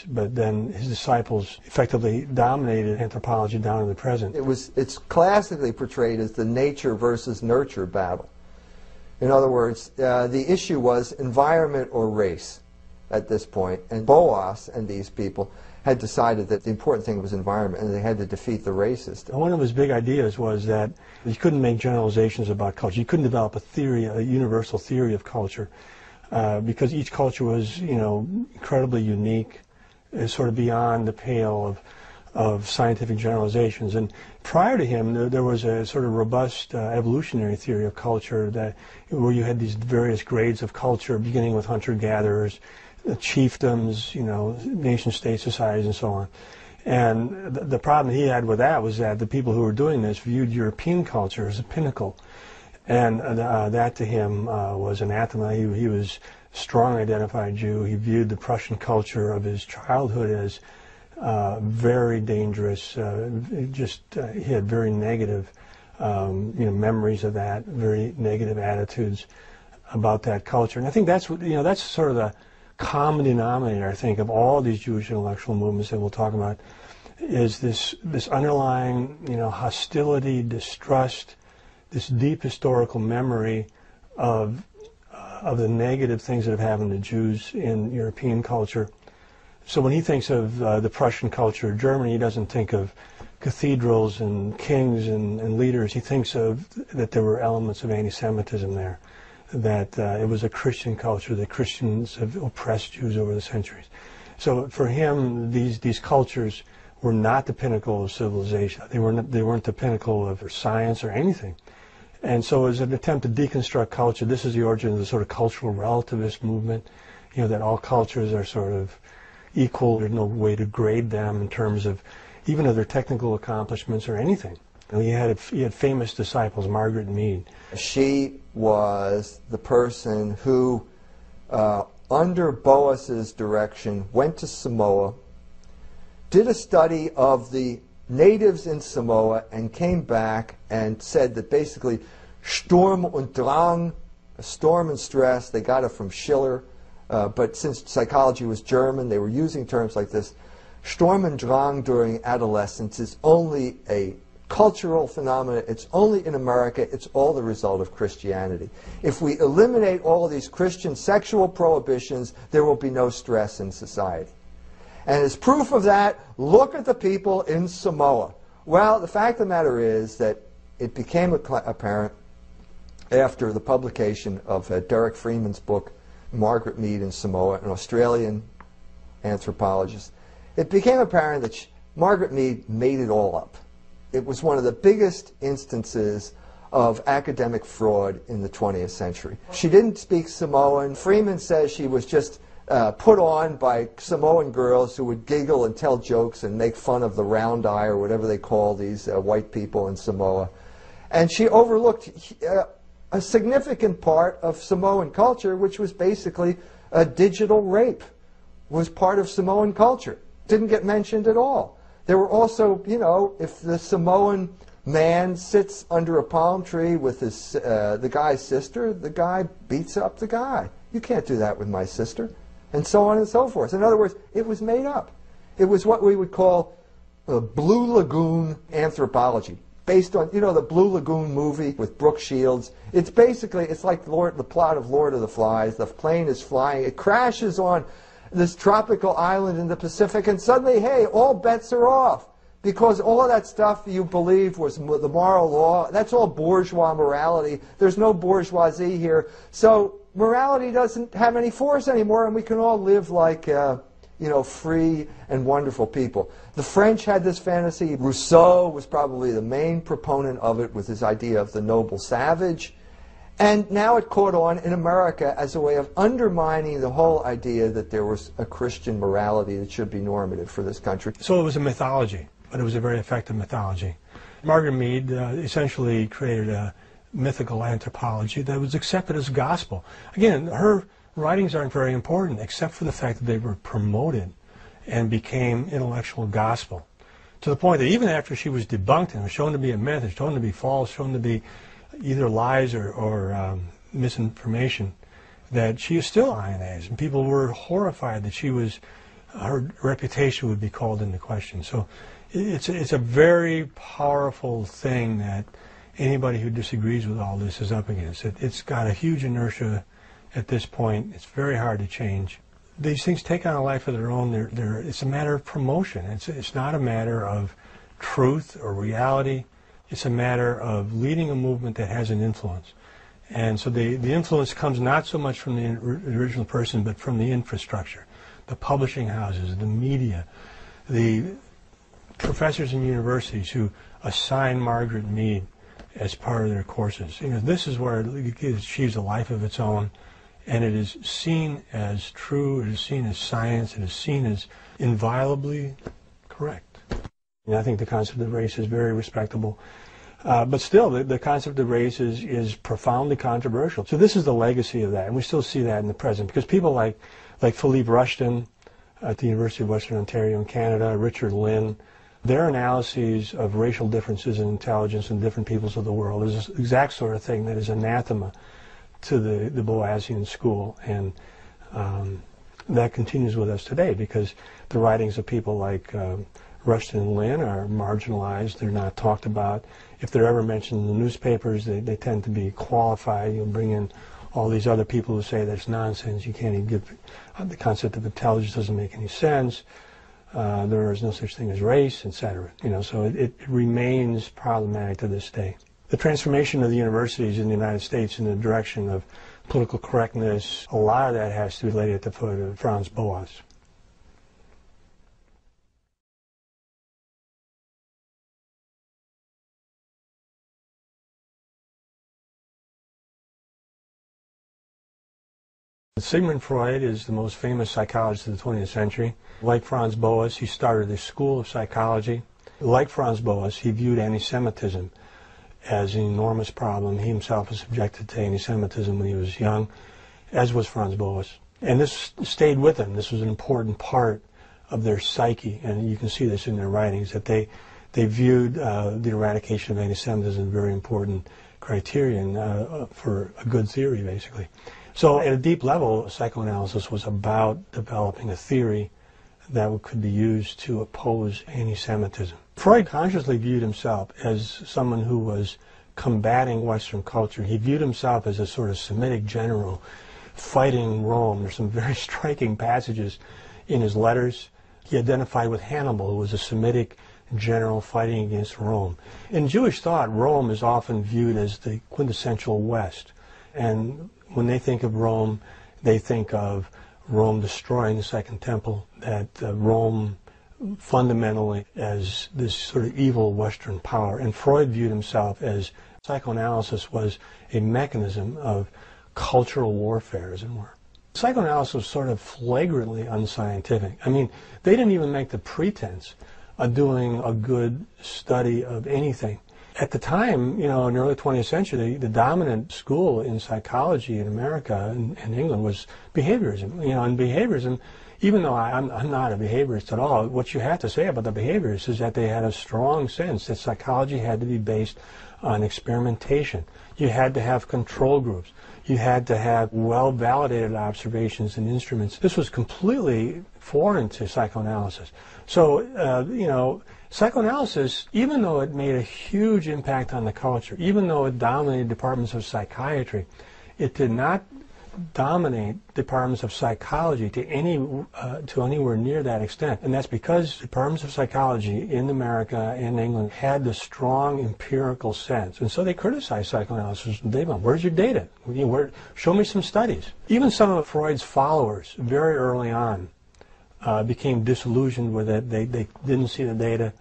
but then his disciples effectively dominated anthropology down to the present. It's classically portrayed as the nature versus nurture battle. In other words, the issue was environment or race at this point, and Boas and these people had decided that the important thing was environment, and they had to defeat the racist. One of his big ideas was that you couldn't make generalizations about culture. You couldn't develop a theory, a universal theory of culture, because each culture was, incredibly unique, sort of beyond the pale of scientific generalizations. And prior to him, there was a sort of robust evolutionary theory of culture where you had these various grades of culture, beginning with hunter-gatherers, chiefdoms, nation-state societies, and so on. And the problem he had with that was that the people who were doing this viewed European culture as a pinnacle. And that to him was anathema. He was a strongly identified Jew. He viewed the Prussian culture of his childhood as very dangerous. He had very negative memories of that, very negative attitudes about that culture. And I think that's sort of the common denominator, I think, of all these Jewish intellectual movements that we'll talk about, is this underlying, hostility, distrust, this deep historical memory of the negative things that have happened to Jews in European culture. So when he thinks of the Prussian culture of Germany, he doesn't think of cathedrals and kings and leaders. He thinks of that there were elements of anti-Semitism there, that it was a Christian culture, that Christians have oppressed Jews over the centuries. So for him, these cultures were not the pinnacle of civilization. They weren't the pinnacle of science or anything. And so as an attempt to deconstruct culture, this is the origin of the sort of cultural relativist movement, that all cultures are sort of equal. There's no way to grade them in terms of even of their technical accomplishments or anything. And he had famous disciples, Margaret and Mead. She was the person who, under Boas's direction, went to Samoa, did a study of the natives in Samoa, and came back and said that basically Sturm und Drang, storm and stress, they got it from Schiller, but since psychology was German, they were using terms like this. Sturm und Drang during adolescence is only a cultural phenomenon. It's only in America. It's all the result of Christianity. If we eliminate all of these Christian sexual prohibitions, there will be no stress in society. And as proof of that, look at the people in Samoa. Well, the fact of the matter is that it became apparent after the publication of Derek Freeman's book, Margaret Mead in Samoa, an Australian anthropologist. It became apparent that Margaret Mead made it all up. It was one of the biggest instances of academic fraud in the 20th century. She didn't speak Samoan. Freeman says she was just put on by Samoan girls who would giggle and tell jokes and make fun of the round eye or whatever they call these white people in Samoa. And she overlooked a significant part of Samoan culture, which was basically digital rape, was part of Samoan culture. Didn't get mentioned at all. There were also, if the Samoan man sits under a palm tree with the guy's sister, the guy beats up the guy. You can't do that with my sister. And so on and so forth. In other words, it was made up. It was what we would call Blue Lagoon anthropology, based on, the Blue Lagoon movie with Brooke Shields. It's like the plot of Lord of the Flies. The plane is flying. It crashes on this tropical island in the Pacific, and suddenly, hey, all bets are off. Because all of that stuff you believe was the moral law, that's all bourgeois morality. There's no bourgeoisie here. So morality doesn't have any force anymore, and we can all live like, free and wonderful people. The French had this fantasy. Rousseau was probably the main proponent of it with his idea of the noble savage. And now it caught on in America as a way of undermining the whole idea that there was a Christian morality that should be normative for this country. So it was a mythology, but it was a very effective mythology. Margaret Mead essentially created a mythical anthropology that was accepted as gospel. Again, her writings aren't very important, except for the fact that they were promoted and became intellectual gospel, to the point that even after she was debunked and was shown to be a myth, shown to be false, shown to be either lies or misinformation, that she is still ionized. And people were horrified that she was her reputation would be called into question. So it's a very powerful thing that anybody who disagrees with all this is up against. It's got a huge inertia at this point. It's very hard to change. These things take on a life of their own. It's a matter of promotion. It's not a matter of truth or reality. It's a matter of leading a movement that has an influence. And so the influence comes not so much from the original person, but from the infrastructure, the publishing houses, the media, the professors in universities who assign Margaret Mead as part of their courses. This is where it achieves a life of its own, and it is seen as true, it is seen as science, it is seen as inviolably correct. I think the concept of race is very respectable. But still, the concept of race is profoundly controversial. So this is the legacy of that, and we still see that in the present, because people like Philippe Rushton at the University of Western Ontario in Canada, Richard Lynn, their analyses of racial differences in intelligence in different peoples of the world is the exact sort of thing that is anathema to the Boasian school, and that continues with us today, because the writings of people like Rushton and Lynn are marginalized. They're not talked about. If they're ever mentioned in the newspapers, they tend to be qualified. You'll bring in all these other people who say that's nonsense. You can't even give the concept of intelligence doesn't make any sense. There is no such thing as race, etc. So it remains problematic to this day. The transformation of the universities in the United States in the direction of political correctness, a lot of that has to be laid at the foot of Franz Boas. Sigmund Freud is the most famous psychologist of the 20th century. Like Franz Boas, he started a school of psychology. Like Franz Boas, he viewed anti-Semitism as an enormous problem. He himself was subjected to anti-Semitism when he was young, as was Franz Boas. And this stayed with him. This was an important part of their psyche, and you can see this in their writings, that they viewed the eradication of anti-Semitism as a very important criterion for a good theory, basically. So at a deep level, psychoanalysis was about developing a theory that could be used to oppose anti-Semitism. Freud consciously viewed himself as someone who was combating Western culture. He viewed himself as a sort of Semitic general fighting Rome. There's some very striking passages in his letters. He identified with Hannibal, who was a Semitic general fighting against Rome. In Jewish thought, Rome is often viewed as the quintessential West. And when they think of Rome, they think of Rome destroying the Second Temple, that Rome fundamentally as this sort of evil Western power. And Freud viewed himself as psychoanalysis was a mechanism of cultural warfare, as it were. Psychoanalysis was sort of flagrantly unscientific. I mean, they didn't even make the pretense of doing a good study of anything. At the time, in the early 20th century, the dominant school in psychology in America and England was behaviorism. And behaviorism, even though I'm not a behaviorist at all, what you have to say about the behaviorists is that they had a strong sense that psychology had to be based on experimentation. You had to have control groups. You had to have well-validated observations and instruments. This was completely foreign to psychoanalysis. So, psychoanalysis, even though it made a huge impact on the culture, even though it dominated departments of psychiatry, it did not dominate departments of psychology to anywhere near that extent. And that's because departments of psychology in America and England had the strong empirical sense. And so they criticized psychoanalysis. They went, where's your data? Show me some studies. Even some of Freud's followers, very early on, became disillusioned with it. They didn't see the data.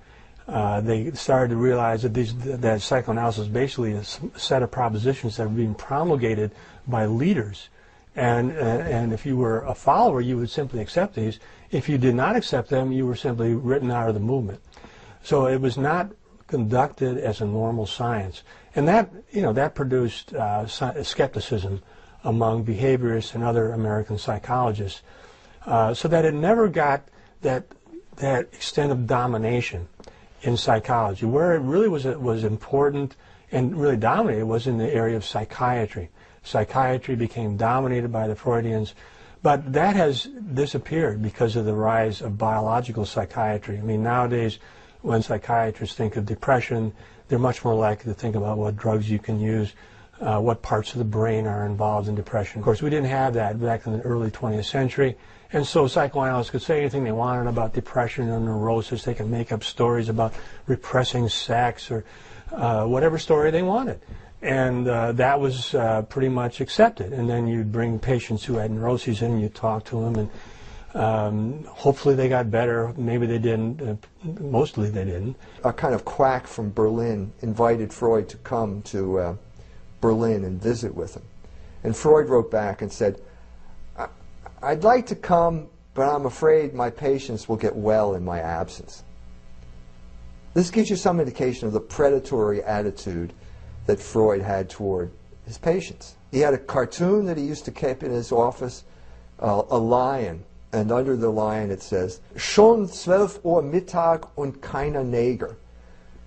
They started to realize that psychoanalysis is basically a set of propositions that were being promulgated by leaders. And if you were a follower, you would simply accept these. If you did not accept them, you were simply written out of the movement. So it was not conducted as a normal science. And that produced skepticism among behaviorists and other American psychologists. So that it never got that extent of domination in psychology. Where it really was important and really dominated was in the area of psychiatry. Psychiatry became dominated by the Freudians, But that has disappeared because of the rise of biological psychiatry. I mean, nowadays, when psychiatrists think of depression, they're much more likely to think about what drugs you can use, what parts of the brain are involved in depression. Of course, we didn't have that back in the early 20th century, and so psychoanalysts could say anything they wanted about depression or neurosis. They could make up stories about repressing sex or whatever story they wanted. And that was pretty much accepted. And then you'd bring patients who had neuroses in, and you'd talk to them, and hopefully they got better. Maybe they didn't. Mostly they didn't. A kind of quack from Berlin invited Freud to come to Berlin and visit with him. And Freud wrote back and said, I'd like to come, but I'm afraid my patients will get well in my absence. This gives you some indication of the predatory attitude that Freud had toward his patients. He had a cartoon that he used to keep in his office, a lion, and under the lion it says, Schon 12 Uhr Mittag und keiner Neger.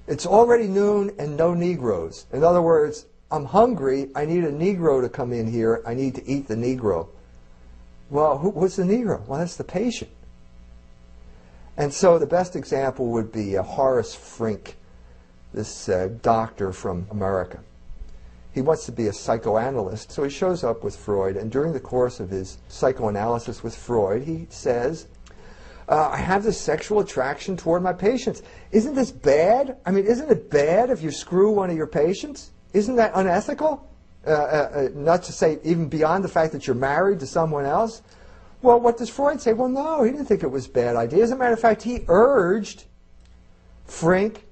It's already noon and no Negroes. In other words, I'm hungry, I need a Negro to come in here, I need to eat the Negro. Well, what's the Negro? Well, that's the patient. And so the best example would be Horace Frink, this doctor from America. He wants to be a psychoanalyst, so he shows up with Freud, and during the course of his psychoanalysis with Freud, he says, I have this sexual attraction toward my patients. Isn't this bad? I mean, isn't it bad if you screw one of your patients? Isn't that unethical? Not to say even beyond the fact that you're married to someone else. Well, what does Freud say? Well, no, he didn't think it was a bad idea. As a matter of fact, he urged Frink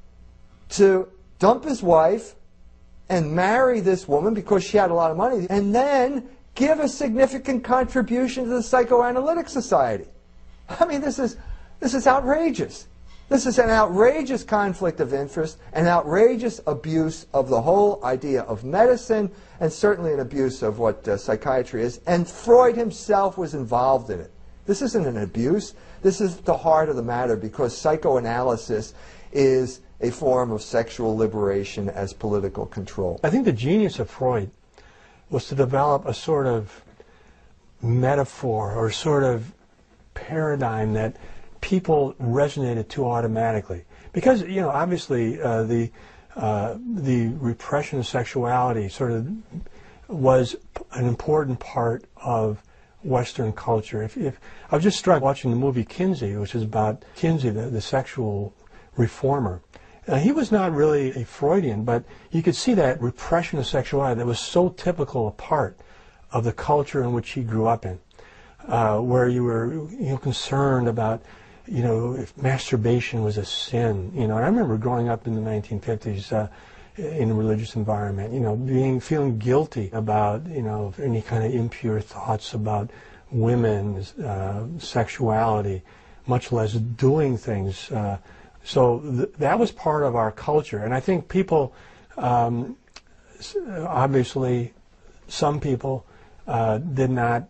to dump his wife and marry this woman because she had a lot of money, and then give a significant contribution to the Psychoanalytic Society. I mean, this is outrageous. This is an outrageous conflict of interest, an outrageous abuse of the whole idea of medicine, and certainly an abuse of what psychiatry is. And Freud himself was involved in it. This isn't an abuse. This is the heart of the matter, because psychoanalysis is a form of sexual liberation as political control. I think the genius of Freud was to develop a sort of metaphor or sort of paradigm that people resonated to automatically, because obviously the repression of sexuality sort of was an important part of Western culture. If I was just struck watching the movie Kinsey, which is about Kinsey, the sexual reformer. He was not really a Freudian, but you could see that repression of sexuality that was so typical a part of the culture in which he grew up in, where you were concerned about if masturbation was a sin. And I remember growing up in the 1950s in a religious environment, feeling guilty about any kind of impure thoughts about women's sexuality, much less doing things. So that was part of our culture, and I think people, obviously, some people did not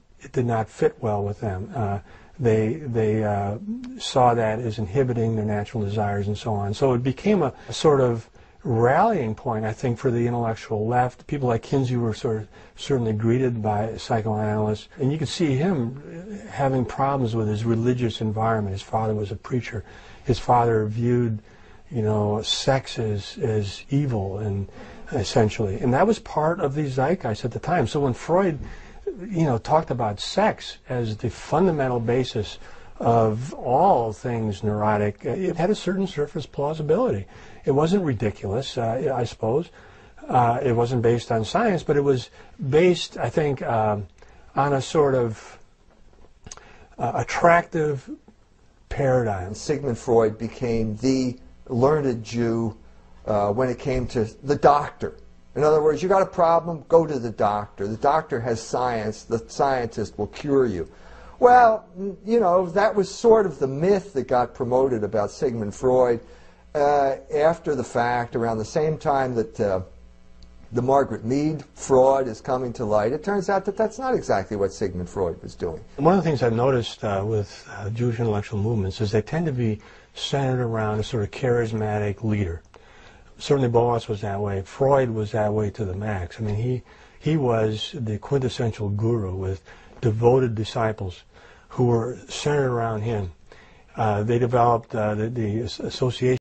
fit well with them. They saw that as inhibiting their natural desires and so on. So it became a sort of rallying point, I think, for the intellectual left. People like Kinsey were certainly greeted by psychoanalysts, and you could see him having problems with his religious environment. His father was a preacher. His father viewed, sex as evil, and essentially, and that was part of the zeitgeist at the time. So when Freud, talked about sex as the fundamental basis of all things neurotic, it had a certain surface plausibility. It wasn't ridiculous, I suppose. It wasn't based on science, but it was based, I think, on a sort of attractive paradigm. Sigmund Freud became the learned Jew when it came to the doctor. In other words, you got a problem, go to the doctor. The doctor has science, the scientist will cure you. Well, that was sort of the myth that got promoted about Sigmund Freud after the fact, around the same time that the Margaret Mead fraud is coming to light. It turns out that that's not exactly what Sigmund Freud was doing. One of the things I've noticed with Jewish intellectual movements is they tend to be centered around a sort of charismatic leader. Certainly Boas was that way. Freud was that way to the max. I mean, he was the quintessential guru with devoted disciples who were centered around him. They developed the association